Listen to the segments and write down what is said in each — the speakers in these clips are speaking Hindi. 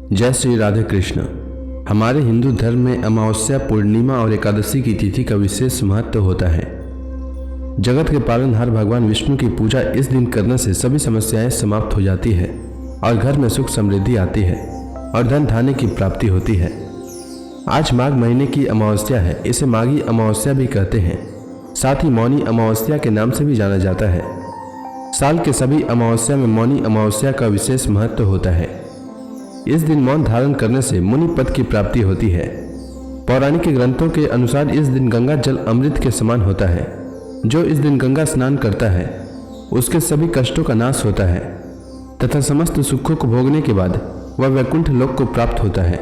जय श्री राधे कृष्ण। हमारे हिंदू धर्म में अमावस्या, पूर्णिमा और एकादशी की तिथि का विशेष महत्व होता है। जगत के पालनहार भगवान विष्णु की पूजा इस दिन करने से सभी समस्याएं समाप्त हो जाती है और घर में सुख समृद्धि आती है और धन धान्य की प्राप्ति होती है। आज माघ महीने की अमावस्या है, इसे माघी अमावस्या भी कहते हैं। साथ ही मौनी अमावस्या के नाम से भी जाना जाता है। साल के सभी अमावस्या में मौनी अमावस्या का विशेष महत्व होता है। इस दिन मौन धारण करने से मुनि पद की प्राप्ति होती है। पौराणिक ग्रंथों के अनुसार इस दिन गंगा जल अमृत के समान होता है। जो इस दिन गंगा स्नान करता है उसके सभी कष्टों का नाश होता है तथा समस्त सुखों को भोगने के बाद वह वैकुंठ लोक को प्राप्त होता है।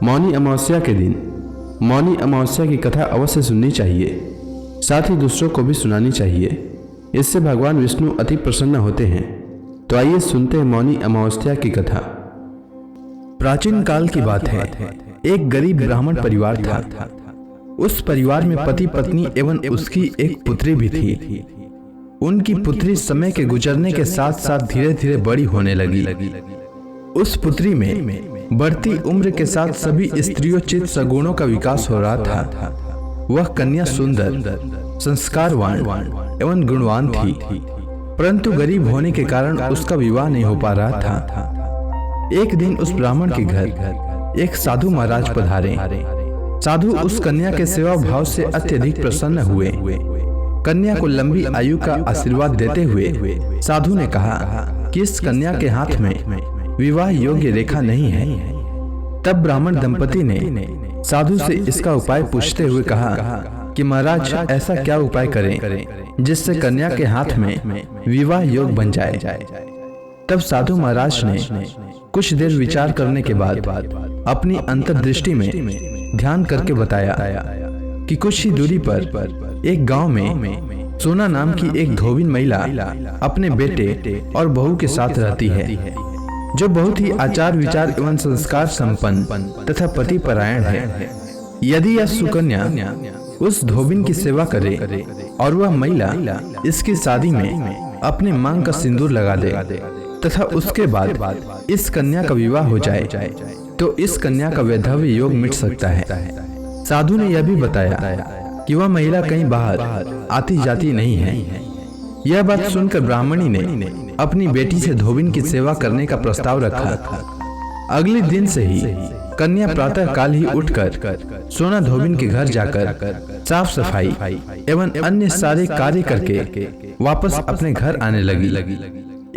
मौनी अमावस्या के दिन मौनी अमावस्या की कथा अवश्य सुननी चाहिए, साथ ही दूसरों को भी सुनानी चाहिए। इससे भगवान विष्णु अति प्रसन्न होते हैं। तो आइए सुनते हैं मौनी अमावस्या की कथा। प्राचीन काल की बात है। एक गरीब ब्राह्मण परिवार था। उस परिवार में पति पत्नी एवं उसकी एक पुत्री भी थी। उनकी पुत्री समय के गुजरने के साथ साथ धीरे धीरे बड़ी होने लगी। उस पुत्री में बढ़ती उम्र के साथ सभी स्त्रियोचित सगुणों का विकास हो रहा था। वह कन्या सुंदर, संस्कारवान एवं गुणवान थी, परंतु गरीब होने के कारण उसका विवाह नहीं हो पा रहा था। एक दिन उस ब्राह्मण के घर एक साधु महाराज पधारे। साधु उस कन्या के सेवा भाव से अत्यधिक प्रसन्न हुए। कन्या को लंबी आयु का आशीर्वाद देते हुए साधु ने कहा कि इस कन्या के हाथ में विवाह योग्य रेखा नहीं है। तब ब्राह्मण दंपति ने साधु से इसका उपाय पूछते हुए कहा कि महाराज, ऐसा क्या उपाय करें जिससे कन्या के हाथ में विवाह योग बन जाए। तब साधु महाराज ने कुछ देर विचार करने के बाद अपनी अंतर्दृष्टि में ध्यान करके बताया कि कुछ ही दूरी पर एक गांव में सोना नाम की एक धोबिन महिला अपने बेटे और बहू के साथ रहती है, जो बहुत ही आचार विचार एवं संस्कार संपन्न तथा पति परायण है। यदि यह सुकन्या उस धोबिन की सेवा करे और वह महिला इसकी शादी में अपने मांग का सिंदूर लगा दे तथा उसके बाद इस कन्या का विवाह हो जाए तो इस कन्या का वैधव्य योग मिट सकता है। साधु ने यह भी बताया कि वह महिला कहीं बाहर आती जाती नहीं है। यह बात सुनकर ब्राह्मणी ने अपनी बेटी से धोबिन की सेवा करने का प्रस्ताव रखा। अगले दिन से ही कन्या प्रातः काल ही उठकर सोना धोबिन के घर जाकर साफ सफाई एवं अन्य सारे कार्य करके वापस अपने घर आने लगी।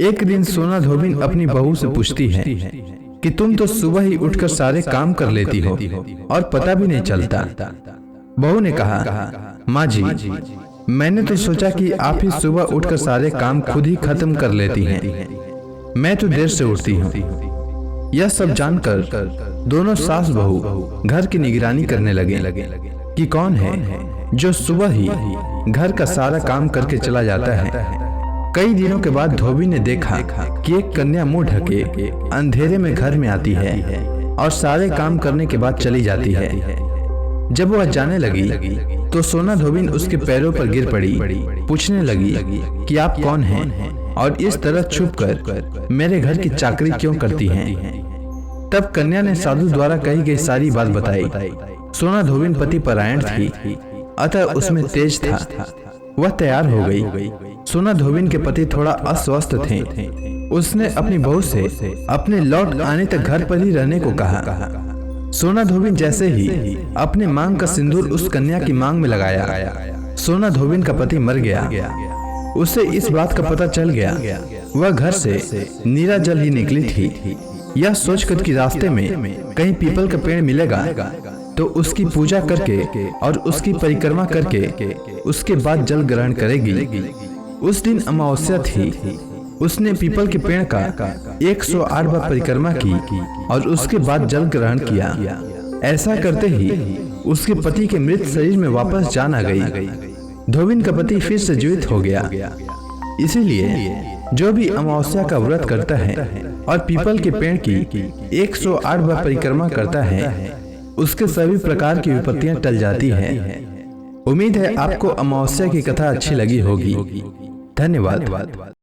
एक दिन सोना धोबिन अपनी बहू से पूछती है कि तुम तो सुबह ही उठकर सारे काम कर लेती हो और पता भी नहीं चलता। बहू ने कहा, माँ जी, मैंने तो सोचा कि आप ही सुबह उठकर सारे काम खुद ही खत्म कर लेती हैं। मैं तो देर से उठती हूँ। यह सब जानकर दोनों सास बहू घर की निगरानी करने लगे कि कौन है जो सुबह ही घर का सारा काम करके चला जाता है। कई दिनों के बाद धोबी ने देखा कि एक कन्या मुंह ढके अंधेरे में घर में आती है और सारे काम करने के बाद चली जाती है। जब वह जाने लगी तो सोना धोबिन उसके पैरों पर गिर पड़ी, पूछने लगी कि आप कौन हैं और इस तरह छुपकर मेरे घर की चाकरी क्यों करती हैं। तब कन्या ने साधु द्वारा कही गई सारी बात बताई। सोना धोबिन पति परायण थी, अतः उसमें तेज था। वह तैयार हो गई। सोना धोबिन के पति थोड़ा अस्वस्थ थे। उसने अपनी बहू से अपने लौट आने तक घर पर ही रहने को कहा। सोना धोबिन जैसे ही अपने मांग का सिंदूर उस कन्या की मांग में लगाया, सोना धोबिन का पति मर गया। उसे इस बात का पता चल गया। वह घर से नीरा जल ही निकली थी। यह सोचकर कि रास्ते में कहीं पीपल का पेड़ मिलेगा तो उसकी पूजा करके और उसकी परिक्रमा करके उसके बाद जल ग्रहण करेगी। उस दिन अमावस्या थी। उसने पीपल के पेड़ का 108 बार परिक्रमा की और उसके बाद जल ग्रहण किया। ऐसा करते ही उसके पति के मृत शरीर में वापस जान आ गई। धोबिन का पति फिर से जीवित हो गया। इसीलिए जो भी अमावस्या का व्रत करता है और पीपल के पेड़ की 108 बार परिक्रमा करता है, उसके सभी प्रकार की विपत्तियां टल जाती हैं। उम्मीद है आपको अमावस्या की कथा अच्छी लगी होगी। धन्यवाद।